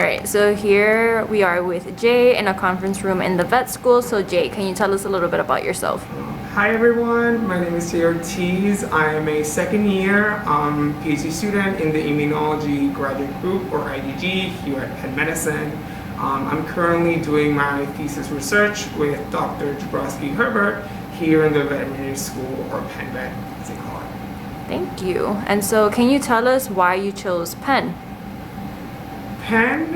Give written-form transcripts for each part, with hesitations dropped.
All right, so here we are with Jay in a conference room in the vet school. So Jay, can you tell us a little bit about yourself? Hi everyone, my name is Jay Ortiz. I am a second year PhD student in the Immunology Graduate Group, or IGG, here at Penn Medicine. I'm currently doing my thesis research with Dr. Jabrowski Herbert here in the Veterinary School, or Penn Vet, as they call it. Thank you. And so can you tell us why you chose Penn? Penn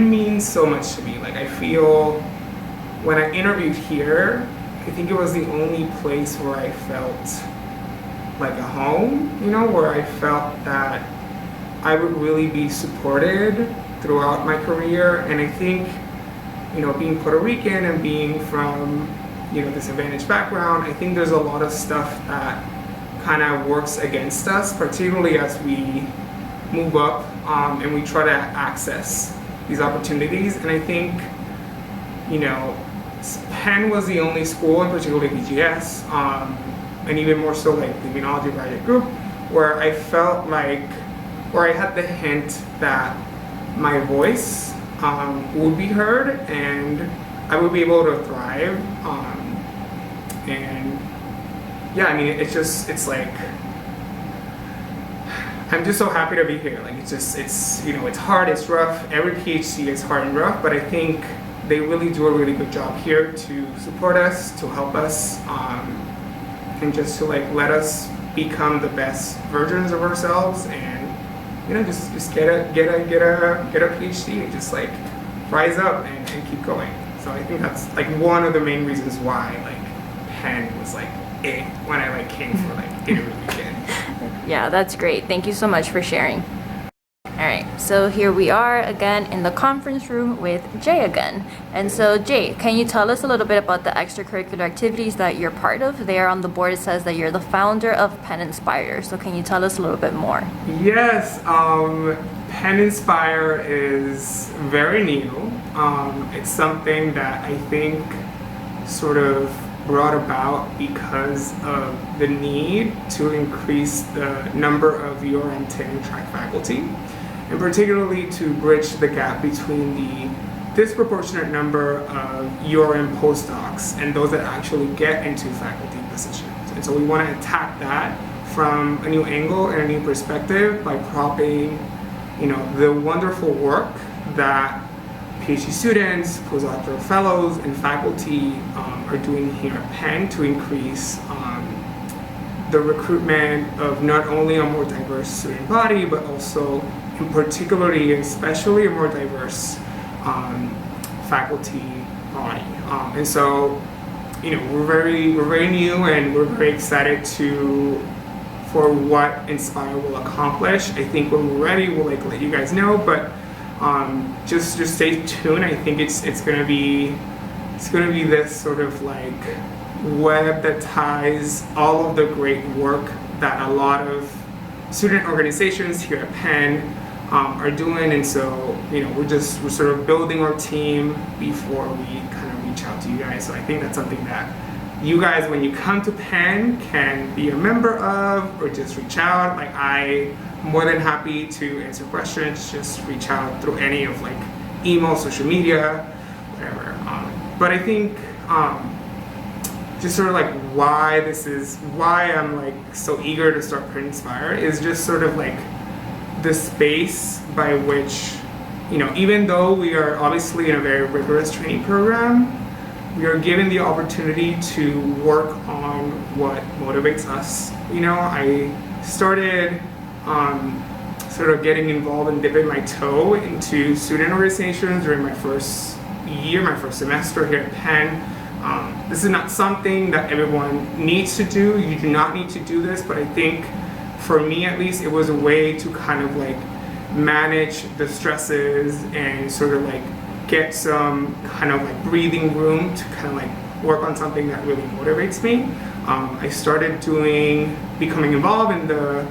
means so much to me. Like, I feel when I interviewed here, I think it was the only place where I felt like a home, where I felt that I would really be supported throughout my career. And I think, being Puerto Rican and being from, this advantaged background, I think there's a lot of stuff that kind of works against us, particularly as we move up and we try to access these opportunities. And I think, Penn was the only school, and particularly BGS, and even more so like the Immunology Graduate Group, where I felt like, or I had the hint that my voice would be heard and I would be able to thrive. And yeah, I mean, it's like, I'm just so happy to be here. Like, it's hard, it's rough. Every PhD is hard and rough, but I think they really do a really good job here to support us, to help us, and just to let us become the best versions of ourselves, and just get a PhD and just rise up and keep going. So I think that's one of the main reasons why Penn was it when I came for interview weekend. Yeah, that's great. Thank you so much for sharing. All right, so here we are again in the conference room with Jay again. And so Jay, can you tell us a little bit about the extracurricular activities that you're part of? There on the board it says that you're the founder of Penn Inspire. So can you tell us a little bit more? Yes, Penn Inspire is very new. It's something that I think sort of brought about because of the need to increase the number of URM tenure track faculty, and particularly to bridge the gap between the disproportionate number of URM postdocs and those that actually get into faculty positions. And so we want to attack that from a new angle and a new perspective by propping, the wonderful work that PhD students, postdoctoral fellows, and faculty are doing here at Penn to increase the recruitment of not only a more diverse student body, but also, in particularly, especially a more diverse faculty body. And so, we're very new, and we're very excited for what Inspire will accomplish. I think when we're ready, we'll let you guys know, but just stay tuned. I think it's gonna be this sort of web that ties all of the great work that a lot of student organizations here at Penn are doing. And so we're sort of building our team before we kind of reach out to you guys. So I think that's something that you guys, when you come to Penn, can be a member of, or just reach out. I'm more than happy to answer questions. Just reach out through any of email, social media, whatever. But I think just sort of why I'm so eager to start Penn Inspire is just sort of the space by which, even though we are obviously in a very rigorous training program, we are given the opportunity to work on what motivates us. I started sort of getting involved and dipping my toe into student organizations during my first semester here at Penn. This is not something that everyone needs to do. You do not need to do this, but I think for me at least, it was a way to kind of manage the stresses and sort of get some kind of breathing room to kind of work on something that really motivates me. I started becoming involved in the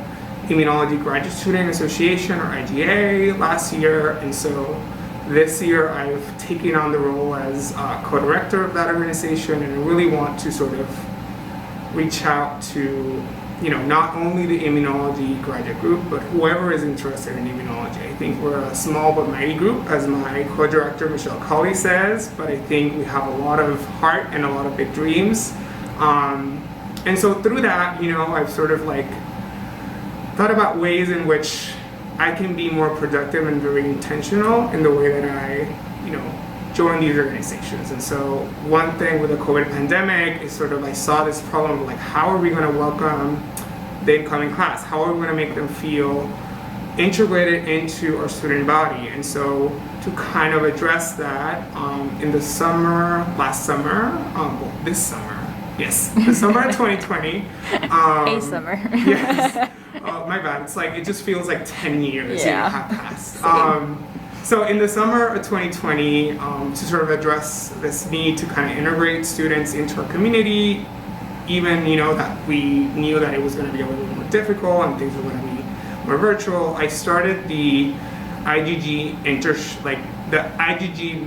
Immunology Graduate Student Association, or IGA, last year, and so this year I've taken on the role as co-director of that organization, and I really want to sort of reach out to not only the immunology graduate group, but whoever is interested in immunology. I think we're a small but mighty group, as my co-director Michelle Colley says, but I think we have a lot of heart and a lot of big dreams. And so through that, I've sort of like thought about ways in which I can be more productive and very intentional in the way that I, join these organizations. And so one thing with the COVID pandemic is sort of I saw this problem of like, how are we going to welcome the incoming class? How are we going to make them feel integrated into our student body? And so to kind of address that, in the summer, this summer, yes, the summer of 2020. A summer. Yes. My bad. It's like, it just feels like 10 years Yeah. have passed. So in the summer of 2020, to sort of address this need to kind of integrate students into our community, even, that we knew that it was going to be a little bit more difficult and things were going to be more virtual, I started the IGG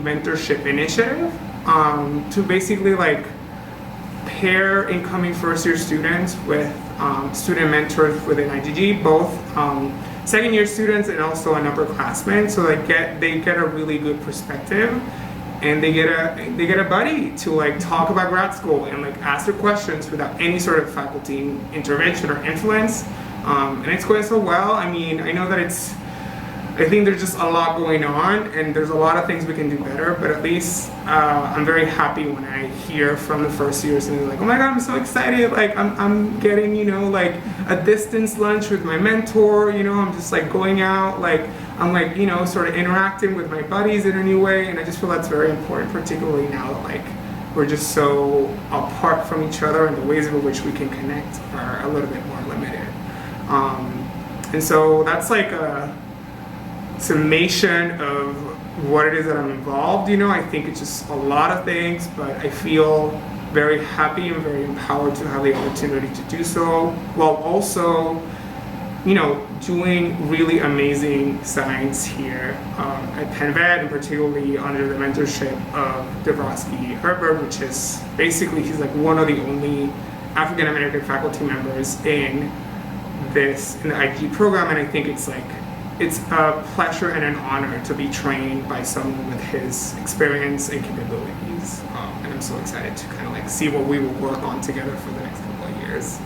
mentorship initiative, to basically like pair incoming first year students with student mentors within IGG, both second year students and also an upperclassmen, so they get a really good perspective, and they get a buddy to like talk about grad school and like ask their questions without any sort of faculty intervention or influence. And it's going so well. I mean, I know that I think there's just a lot going on, and there's a lot of things we can do better, but at least I'm very happy when I hear from the first years and they're like, oh my God, I'm so excited, like I'm getting, like a distance lunch with my mentor, I'm just like going out, like I'm like, sort of interacting with my buddies in a new way, and I just feel that's very important, particularly now that like we're just so apart from each other, and the ways in which we can connect are a little bit more limited. And so that's like a summation of what it is that I'm involved. I think it's just a lot of things, but I feel very happy and very empowered to have the opportunity to do so, while also, doing really amazing science here at Penn Vet, and particularly under the mentorship of Dabrowski Herbert, which is basically, he's like one of the only African American faculty members in the IG program, and I think it's a pleasure and an honor to be trained by someone with his experience and capabilities. And I'm so excited to kind of like see what we will work on together for the next couple of years.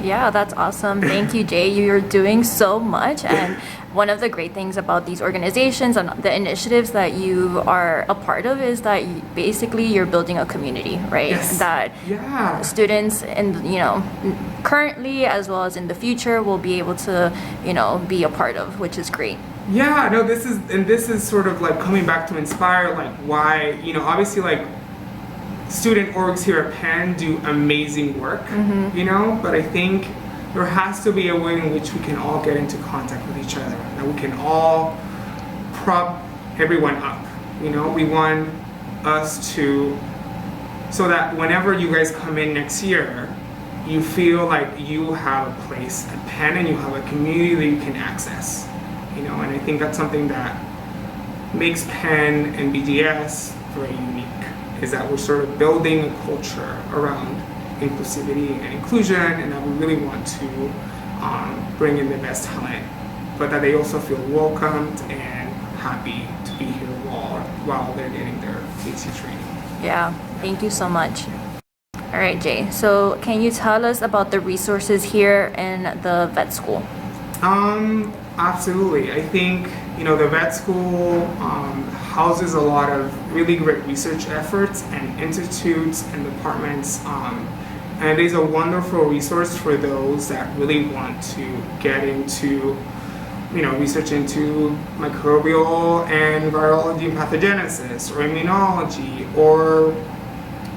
Yeah, that's awesome. Thank you, Jay. You're doing so much. And one of the great things about these organizations and the initiatives that you are a part of is that basically you're building a community, right? Yes. That students currently as well as in the future will be able to, be a part of, which is great. Yeah, no, this is sort of like coming back to inspire, like why, obviously like student orgs here at Penn do amazing work, but I think there has to be a way in which we can all get into contact with each other, that we can all prop everyone up. We want us to, so that whenever you guys come in next year, you feel like you have a place at Penn and you have a community that you can access, and I think that's something that makes Penn and BDS very unique, is that we're sort of building a culture around inclusivity and inclusion, and that we really want to bring in the best talent, but that they also feel welcomed and happy to be here while they're getting their PhD training. Yeah, thank you so much. All right, Jay, so can you tell us about the resources here in the vet school? Absolutely. I think, the vet school houses a lot of really great research efforts and institutes and departments, and it is a wonderful resource for those that really want to get into, research into microbial and virology and pathogenesis, or immunology, or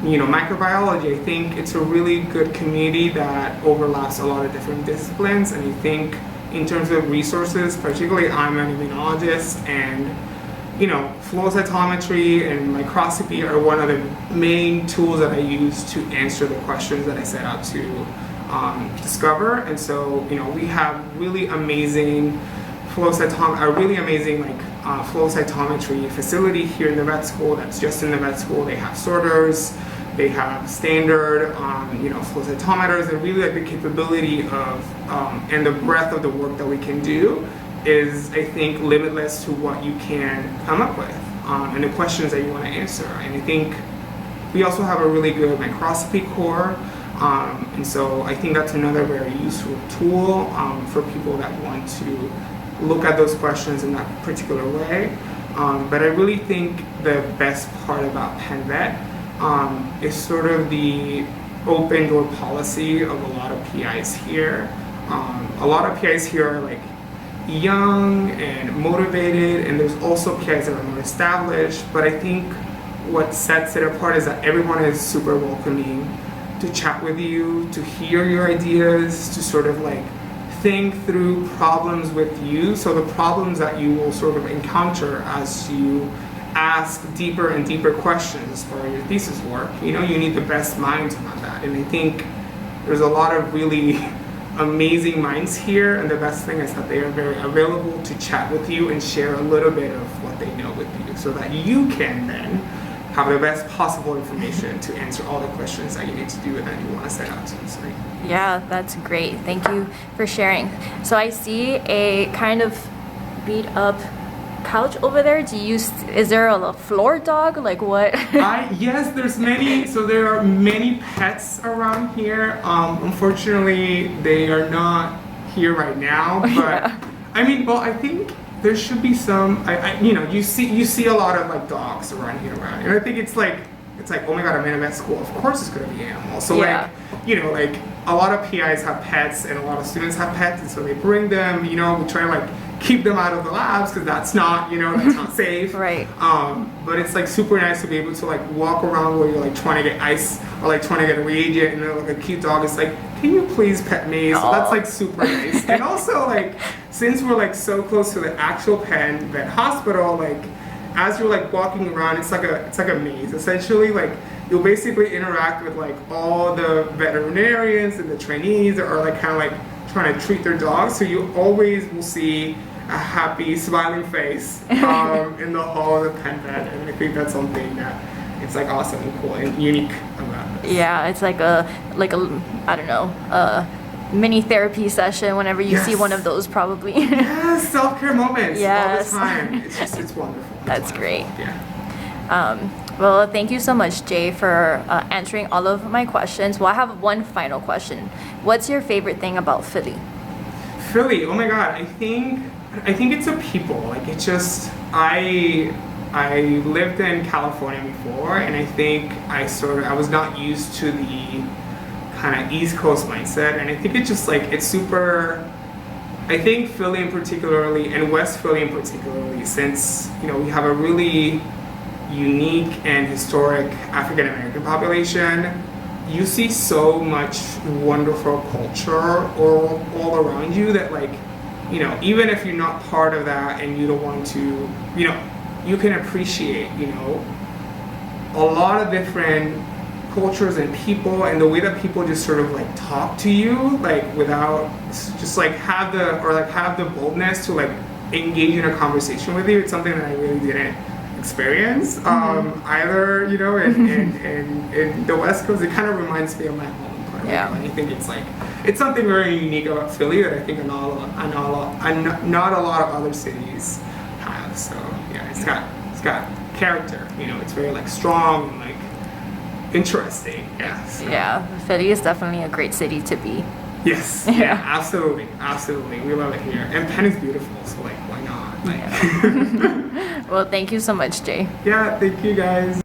microbiology. I think it's a really good community that overlaps a lot of different disciplines, and I think in terms of resources, particularly I'm an immunologist, and flow cytometry and microscopy are one of the main tools that I use to answer the questions that I set out to discover. And so we have really amazing flow cytometry facility here in the vet school. That's just in the vet school. They have sorters, They have standard, flow cytometers, and really like the capability of and the breadth of the work that we can do is, I think, limitless to what you can come up with and the questions that you want to answer. And I think we also have a really good microscopy core, and so I think that's another very useful tool for people that want to look at those questions in that particular way. But I really think the best part about Penn Vet is sort of the open door policy of a lot of PIs here. A lot of PIs here are like young and motivated, and there's also PIs that are more established, but I think what sets it apart is that everyone is super welcoming to chat with you, to hear your ideas, to sort of like think through problems with you. So the problems that you will sort of encounter as you ask deeper and deeper questions for your thesis work, you need the best minds on that. And I think there's a lot of really amazing minds here, and the best thing is that they are very available to chat with you and share a little bit of what they know with you, so that you can then have the best possible information to answer all the questions that you need to do and that you want to set out to. So, yeah, that's great. Thank you for sharing. So I see a kind of beat up couch over there. Is there a floor dog? Like what? Yes, there's many. So there are many pets around here. Unfortunately, they are not here right now. But yeah. I think there should be some. You see a lot of like dogs around here, right? And I think it's like, oh my God, I'm in a vet school. Of course, it's gonna be animals. So yeah. like a lot of PIs have pets, and a lot of students have pets, and so they bring them. We try to like keep them out of the labs because that's not safe. Right. But it's like super nice to be able to like walk around where you're like trying to get ice or like trying to get a reagent, and then like a cute dog is like, can you please pet me? So that's like super nice. And also like, since we're like so close to the actual Penn Vet Hospital, like as you're like walking around, it's like a maze essentially. Like you'll basically interact with like all the veterinarians and the trainees that are like kind of like trying to treat their dogs. So you always will see a happy, smiling face in the hall of the Penn Vet, and I think that's something that it's like awesome and cool and unique about this. Yeah, it's like a I don't know, a mini therapy session whenever you see one of those, probably. Yes, self-care moments yes. all the time. It's wonderful. That's great. Yeah. Well, thank you so much, Jay, for answering all of my questions. Well, I have one final question. What's your favorite thing about Philly? Philly, oh my God, I think it's the people. Like it's just I lived in California before, and I think I was not used to the kind of East Coast mindset, and I think it's just like it's super. I think Philly in particularly, and West Philly in particularly, since we have a really unique and historic African American population, you see so much wonderful culture all around you that like, even if you're not part of that and you don't want to, you can appreciate, a lot of different cultures and people, and the way that people just sort of like talk to you, like without just like have the boldness to like engage in a conversation with you. It's something that I really didn't experience either, in the West Coast. It kind of reminds me of my home part. Yeah. And I think it's something very unique about Philly that I think not a lot of other cities have. So yeah, it's got character. It's very like strong and like interesting. Yeah. So. Yeah, Philly is definitely a great city to be. Yes. Yeah. Absolutely. We love it here, and Penn is beautiful. So like, why not? Like. Yeah. Well, thank you so much, Jay. Yeah. Thank you, guys.